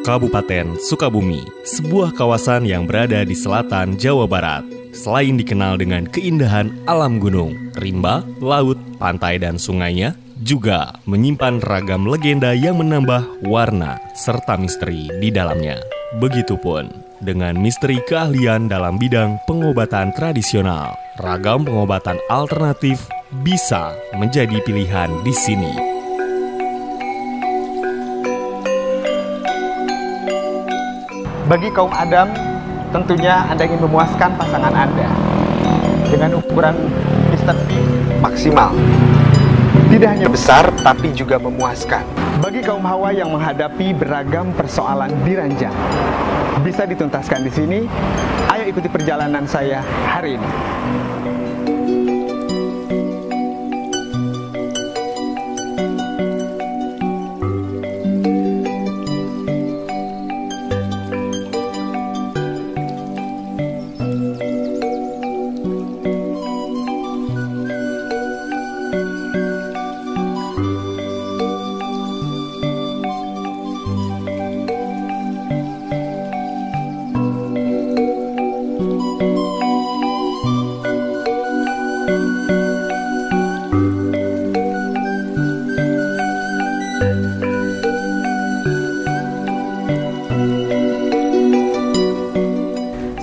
Kabupaten Sukabumi, sebuah kawasan yang berada di selatan Jawa Barat. Selain dikenal dengan keindahan alam gunung, rimba, laut, pantai, dan sungainya, juga menyimpan ragam legenda yang menambah warna serta misteri di dalamnya. Begitupun dengan misteri keahlian dalam bidang pengobatan tradisional. Ragam pengobatan alternatif bisa menjadi pilihan di sini. Bagi kaum Adam, tentunya Anda ingin memuaskan pasangan Anda dengan ukuran Mr. P maksimal. Tidak hanya besar, tapi juga memuaskan. Bagi kaum Hawa yang menghadapi beragam persoalan di ranjang, bisa dituntaskan di sini. Ayo ikuti perjalanan saya hari ini.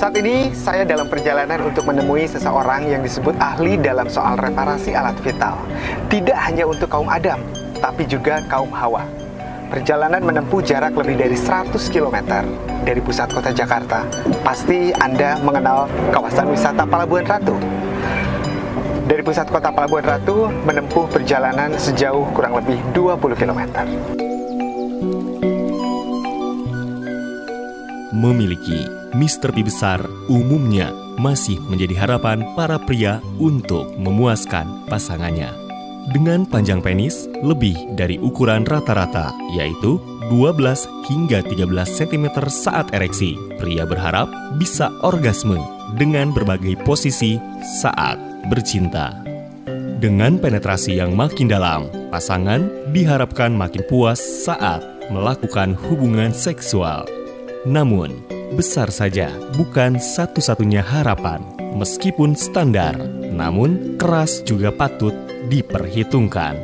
Saat ini saya dalam perjalanan untuk menemui seseorang yang disebut ahli dalam soal reparasi alat vital. Tidak hanya untuk kaum Adam, tapi juga kaum Hawa. Perjalanan menempuh jarak lebih dari 100 km dari pusat kota Jakarta. Pasti Anda mengenal kawasan wisata Palabuhan Ratu. Dari pusat kota Palabuhan Ratu menempuh perjalanan sejauh kurang lebih 20 km. Memiliki Mr. P besar umumnya masih menjadi harapan para pria untuk memuaskan pasangannya. Dengan panjang penis lebih dari ukuran rata-rata, yaitu 12 hingga 13 cm saat ereksi, pria berharap bisa orgasme dengan berbagai posisi saat bercinta. Dengan penetrasi yang makin dalam, pasangan diharapkan makin puas saat melakukan hubungan seksual. Namun, besar saja bukan satu-satunya harapan. Meskipun standar, namun keras juga patut diperhitungkan.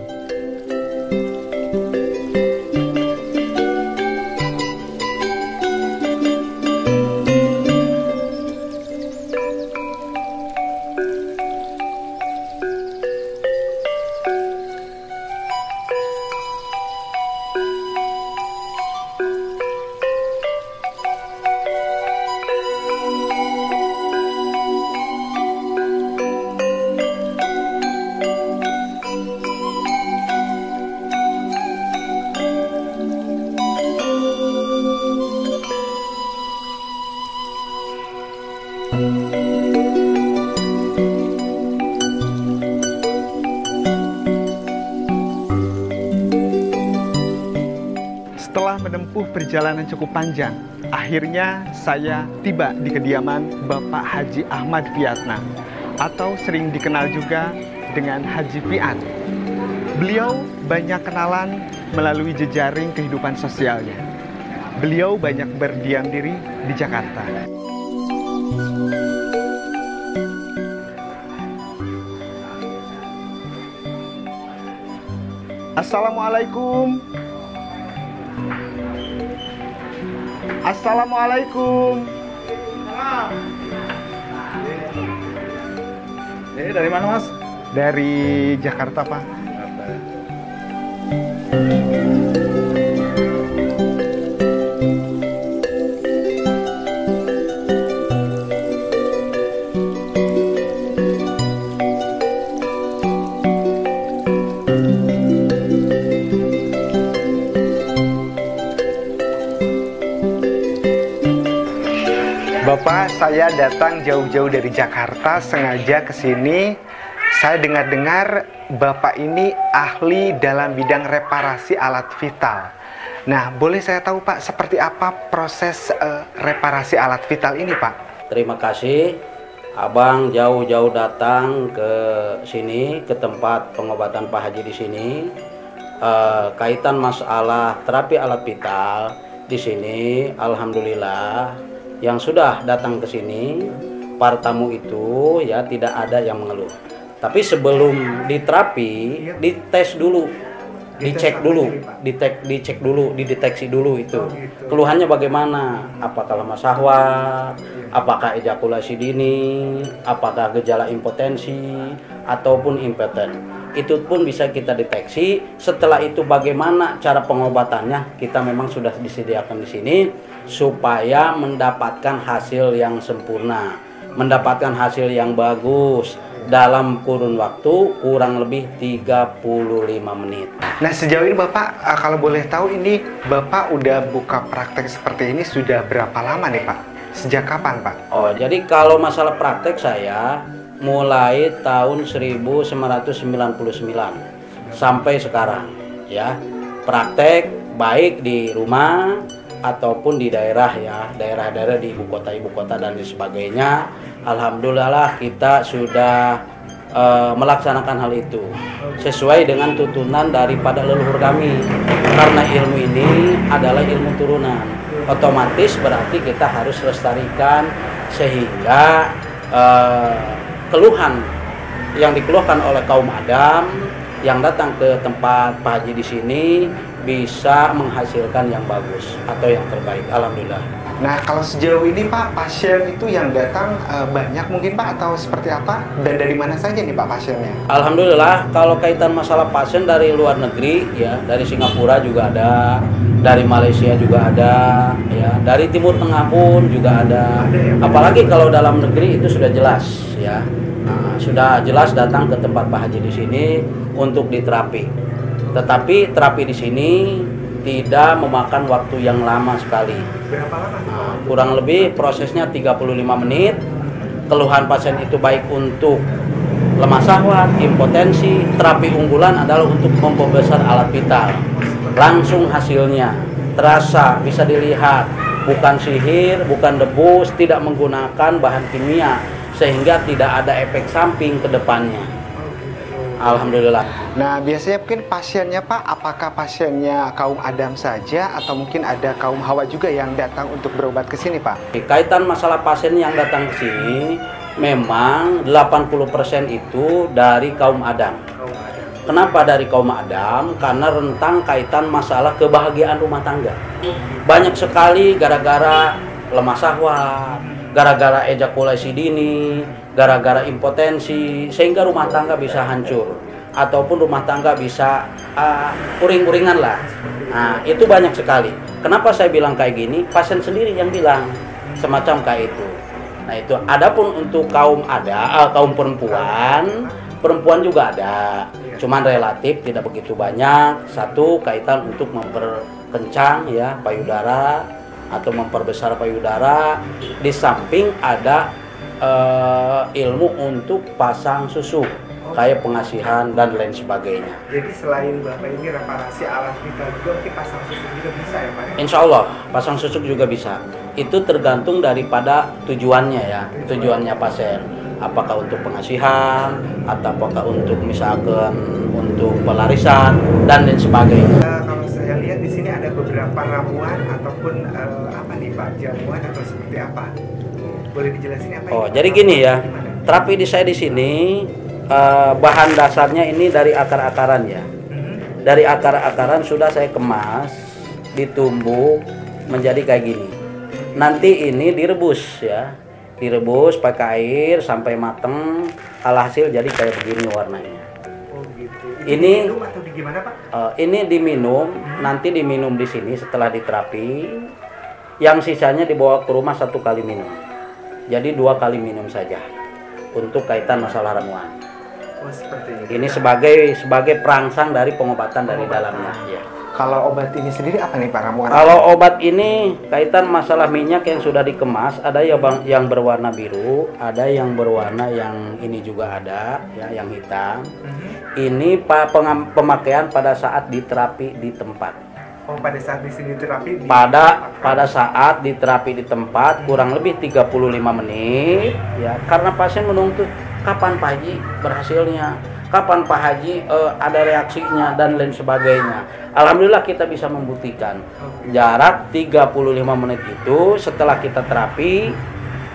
Setelah menempuh perjalanan cukup panjang, akhirnya saya tiba di kediaman Bapak Haji Ahmad Fiatna, atau sering dikenal juga dengan Haji Fiat. Beliau banyak kenalan melalui jejaring kehidupan sosialnya. Beliau banyak berdiam diri di Jakarta. Assalamualaikum. Assalamualaikum. Ini dari mana, Mas? Dari Jakarta, Pak. Bapak, saya datang jauh-jauh dari Jakarta, sengaja ke sini. Saya dengar-dengar Bapak ini ahli dalam bidang reparasi alat vital. Nah, boleh saya tahu Pak, seperti apa proses reparasi alat vital ini Pak? Terima kasih, Abang jauh-jauh datang ke sini, ke tempat pengobatan Pak Haji di sini. Kaitan masalah terapi alat vital, di sini alhamdulillah yang sudah datang ke sini para tamu itu ya tidak ada yang mengeluh. Tapi sebelum diterapi, dites dulu, dicek dulu, dicek dulu, dideteksi dulu itu. Keluhannya bagaimana? Apakah lemah syahwat? Apakah ejakulasi dini? Apakah gejala impotensi ataupun impoten? Itu pun bisa kita deteksi. Setelah itu bagaimana cara pengobatannya? Kita memang sudah disediakan di sini supaya mendapatkan hasil yang sempurna, mendapatkan hasil yang bagus dalam kurun waktu kurang lebih 35 menit. Nah, sejauh ini Bapak, kalau boleh tahu ini Bapak udah buka praktek seperti ini sudah berapa lama nih Pak? Sejak kapan Pak? Oh, jadi kalau masalah praktek saya mulai tahun 1999 sampai sekarang ya. Praktek baik di rumah ataupun di daerah ya, daerah-daerah di ibu kota dan sebagainya. Alhamdulillah kita sudah melaksanakan hal itu sesuai dengan tuntunan daripada leluhur kami, karena ilmu ini adalah ilmu turunan, otomatis berarti kita harus lestarikan sehingga keluhan yang dikeluhkan oleh kaum Adam yang datang ke tempat Pak Haji di sini bisa menghasilkan yang bagus atau yang terbaik. Alhamdulillah. Nah, kalau sejauh ini Pak, pasien itu yang datang banyak mungkin Pak atau seperti apa? Dan dari mana saja nih Pak pasiennya? Alhamdulillah, kalau kaitan masalah pasien dari luar negeri ya, dari Singapura juga ada, dari Malaysia juga ada, ya, dari Timur Tengah pun juga ada. Apalagi kalau dalam negeri itu sudah jelas ya. Nah, sudah jelas datang ke tempat Pak Haji di sini untuk diterapi. Tetapi terapi di sini tidak memakan waktu yang lama sekali. Berapa lama? Nah, kurang lebih prosesnya 35 menit. Keluhan pasien itu baik untuk lemah syahwat, impotensi. Terapi unggulan adalah untuk membesar alat vital. Langsung hasilnya terasa, bisa dilihat. Bukan sihir, bukan debus, tidak menggunakan bahan kimia, sehingga tidak ada efek samping ke depannya. Alhamdulillah. Nah, biasanya mungkin pasiennya Pak, apakah pasiennya kaum Adam saja atau mungkin ada kaum Hawa juga yang datang untuk berobat ke sini Pak? Kaitan masalah pasien yang datang ke sini, memang 80% itu dari kaum Adam. Kenapa dari kaum Adam? Karena rentang kaitan masalah kebahagiaan rumah tangga. Banyak sekali gara-gara lemah syahwat, gara-gara ejakulasi dini, gara-gara impotensi, sehingga rumah tangga bisa hancur ataupun rumah tangga bisa uring-uringan lah. Nah, itu banyak sekali. Kenapa saya bilang kayak gini? Pasien sendiri yang bilang semacam kayak itu. Nah, itu adapun untuk kaum kaum perempuan juga ada. Cuman relatif tidak begitu banyak. Satu, kaitan untuk memperkencang ya payudara atau memperbesar payudara. Di samping ada ilmu untuk pasang susu, kayak pengasihan dan lain sebagainya. Jadi selain Bapak ini reparasi alat vital juga mungkin pasang susu juga bisa ya Pak? Insya Allah pasang susu juga bisa. Itu tergantung daripada tujuannya ya, tujuannya pasien. Apakah untuk pengasihan, atau apakah untuk misalkan untuk pelarisan dan lain sebagainya. Kalau saya lihat di sini ada beberapa ramuan ataupun apa nih Pak, jamuan atau seperti apa? Boleh dijelasin apa? Oh, jadi gini ya, terapi di saya di sini bahan dasarnya ini dari akar-akaran ya. Dari akar-akaran sudah saya kemas, ditumbuk menjadi kayak gini. Nanti ini direbus ya, direbus pakai air sampai mateng. Alhasil jadi kayak begini warnanya. Oh gitu. Ini diminum atau gimana Pak? Ini diminum, nanti diminum di sini setelah diterapi. Yang sisanya dibawa ke rumah 1 kali minum. Jadi 2 kali minum saja untuk kaitan masalah ramuan. Oh, seperti ini. Ini sebagai perangsang dari pengobatan dari dalamnya. Ya. Kalau obat ini sendiri apa nih Pak ramuan? Kalau obat ini kaitan masalah minyak yang sudah dikemas, ada yang berwarna biru, ada yang berwarna yang ini juga ada, ya, yang hitam. Ini pemakaian pada saat diterapi di tempat. Oh, pada saat di sini terapi pada saat diterapi di tempat kurang lebih 35 menit ya, karena pasien menuntut kapan Pak Haji berhasilnya, kapan Pak Haji ada reaksinya dan lain sebagainya. Alhamdulillah kita bisa membuktikan jarak 35 menit itu setelah kita terapi,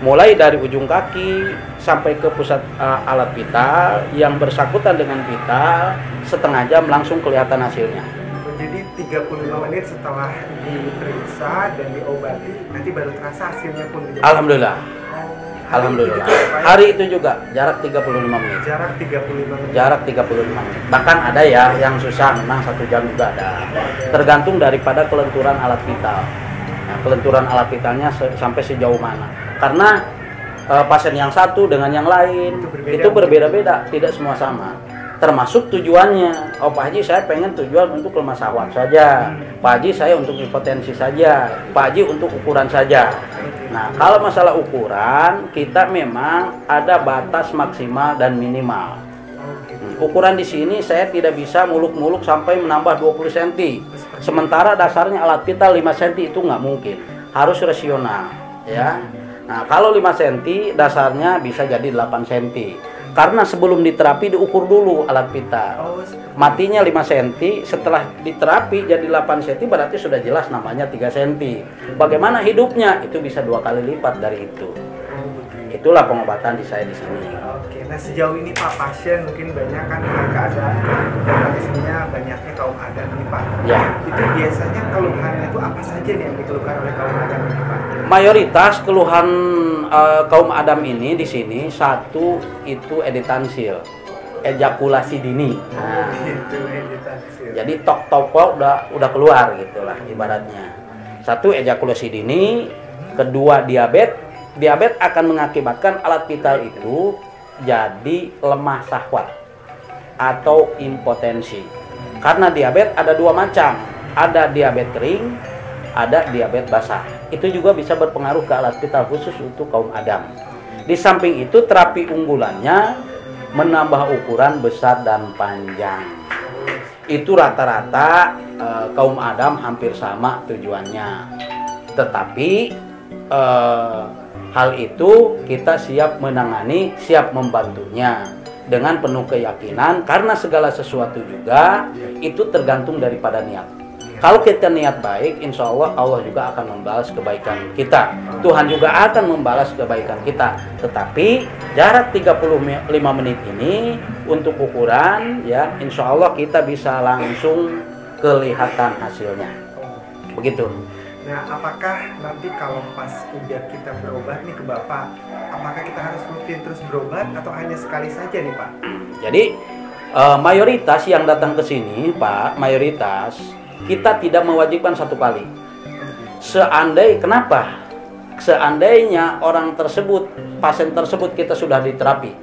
mulai dari ujung kaki sampai ke pusat alat vital yang bersangkutan dengan vital, setengah jam langsung kelihatan hasilnya. Jadi 35 menit setelah diperiksa dan diobati, nanti baru terasa hasilnya pun. Alhamdulillah. Alhamdulillah. Hari itu juga jarak 35 menit. Jarak 35 menit. Jarak 35 menit. Bahkan ada ya yang susah menang 1 jam juga ada. Tergantung daripada kelenturan alat vital. Nah, kelenturan alat vitalnya sampai sejauh mana. Karena pasien yang satu dengan yang lain itu berbeda-beda, tidak semua sama. Termasuk tujuannya. Oh Pak Haji, saya pengen tujuan untuk lemah syahwat saja. Pak Haji, saya untuk impotensi saja. Pak Haji, untuk ukuran saja. Nah, kalau masalah ukuran, kita memang ada batas maksimal dan minimal. Ukuran di sini saya tidak bisa muluk-muluk sampai menambah 20 cm. Sementara dasarnya alat vital 5 cm itu nggak mungkin. Harus rasional, ya. Nah, kalau 5 cm dasarnya bisa jadi 8 cm. Karena sebelum diterapi diukur dulu alat vital. Matinya 5 cm, setelah diterapi jadi 8 cm berarti sudah jelas namanya 3 cm. Bagaimana hidupnya? Itu bisa 2 kali lipat dari itu. Itulah pengobatan di saya di sini. Oke, nah sejauh ini Pak, pasien mungkin banyak kan keadaan dan kondisinya banyaknya kaum adat nih Pak. Ya. Itu biasanya keluhannya itu apa saja nih yang dikeluhkan oleh kaum adat ini Pak? Mayoritas keluhan kaum adam ini di sini, satu itu editansil, ejakulasi dini. Nah, jadi tok-tok udah keluar gitulah ibaratnya. Satu ejakulasi dini, kedua diabetes. Diabetes akan mengakibatkan alat vital itu jadi lemah syahwat atau impotensi. Karena diabetes ada 2 macam, ada diabetes kering, ada diabetes basah. Itu juga bisa berpengaruh ke alat vital khusus untuk kaum adam. Di samping itu terapi unggulannya menambah ukuran besar dan panjang. Itu rata-rata kaum adam hampir sama tujuannya. Tetapi hal itu kita siap menangani, siap membantunya dengan penuh keyakinan, karena segala sesuatu juga itu tergantung daripada niat. Kalau kita niat baik, insya Allah Allah juga akan membalas kebaikan kita. Tuhan juga akan membalas kebaikan kita. Tetapi jarak 35 menit ini untuk ukuran, ya insya Allah kita bisa langsung kelihatan hasilnya. Begitu. Nah, apakah nanti kalau pas udah kita berobat nih ke Bapak, apakah kita harus rutin terus berobat atau hanya sekali saja nih Pak? Jadi mayoritas yang datang ke sini Pak, mayoritas kita tidak mewajibkan 1 kali. Kenapa? Seandainya orang tersebut, pasien tersebut kita sudah diterapi,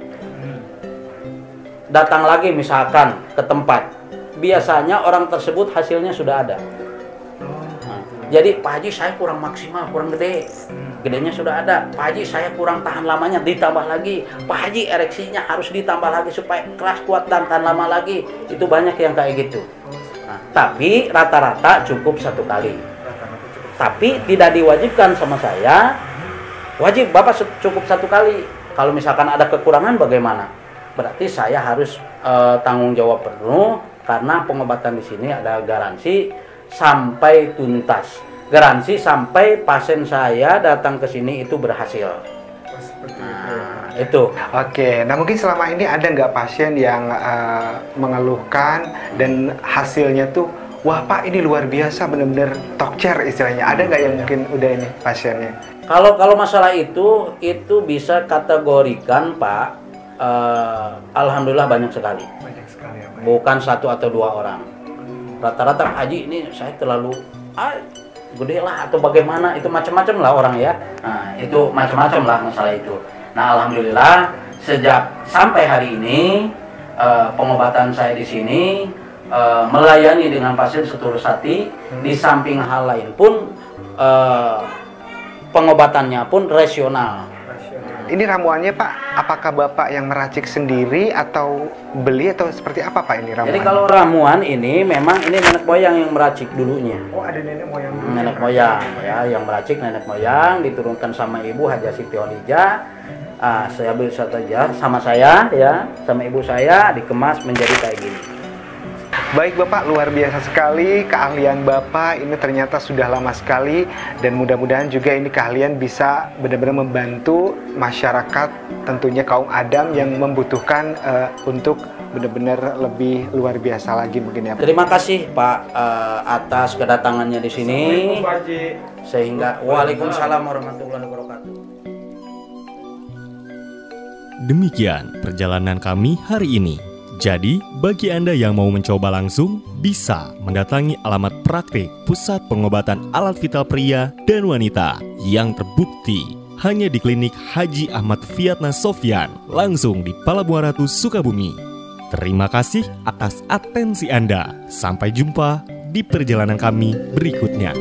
datang lagi misalkan ke tempat, biasanya orang tersebut hasilnya sudah ada. Jadi Pak Haji, saya kurang maksimal, kurang gede. Gedenya sudah ada. Pak Haji, saya kurang tahan lamanya, ditambah lagi. Pak Haji, ereksinya harus ditambah lagi supaya keras, kuat, dan tahan lama lagi. Itu banyak yang kayak gitu. Nah, tapi rata-rata cukup 1 kali. Tapi tidak diwajibkan sama saya. Wajib Bapak cukup 1 kali. Kalau misalkan ada kekurangan bagaimana? Berarti saya harus tanggung jawab penuh, karena pengobatan di sini ada garansi sampai tuntas. Garansi sampai pasien saya datang ke sini itu berhasil. Nah, itu. Oke, nah mungkin selama ini ada nggak pasien yang mengeluhkan dan hasilnya tuh, wah Pak ini luar biasa, benar-benar tokcer istilahnya. Ada nggak yang mungkin udah ini pasiennya? Kalau masalah itu bisa kategorikan Pak, alhamdulillah banyak sekali. Banyak sekali ya Pak. Bukan 1 atau 2 orang. Rata-rata Pak Haji, ini saya terlalu gede lah atau bagaimana, itu macam-macam lah orang ya. Nah, itu macam-macam lah masalah itu. Nah, alhamdulillah sejak sampai hari ini pengobatan saya di sini melayani dengan pasien setulus hati. Di samping hal lain pun pengobatannya pun rasional. Ini ramuannya Pak, apakah Bapak yang meracik sendiri atau beli atau seperti apa Pak ini ramuan? Jadi kalau ramuan ini memang ini nenek moyang yang meracik dulunya. Oh, ada nenek moyang. Nenek moyang ya, yang meracik nenek moyang, diturunkan sama Ibu Haja Siti Holija. Saya bisa saja sama saya ya, sama ibu saya dikemas menjadi kayak gini. Baik Bapak, luar biasa sekali keahlian Bapak ini, ternyata sudah lama sekali, dan mudah-mudahan juga ini keahlian bisa benar-benar membantu masyarakat, tentunya kaum Adam yang membutuhkan untuk benar-benar lebih luar biasa lagi mungkin ya. Terima kasih Pak atas kedatangannya di sini. Sehingga Waalaikumsalam warahmatullahi wabarakatuh. Demikian perjalanan kami hari ini. Jadi, bagi Anda yang mau mencoba langsung, bisa mendatangi alamat praktik Pusat Pengobatan Alat Vital Pria dan Wanita yang terbukti hanya di Klinik Haji Ahmad Fiatna Sofyan, langsung di Palabuhan Ratu, Sukabumi. Terima kasih atas atensi Anda. Sampai jumpa di perjalanan kami berikutnya.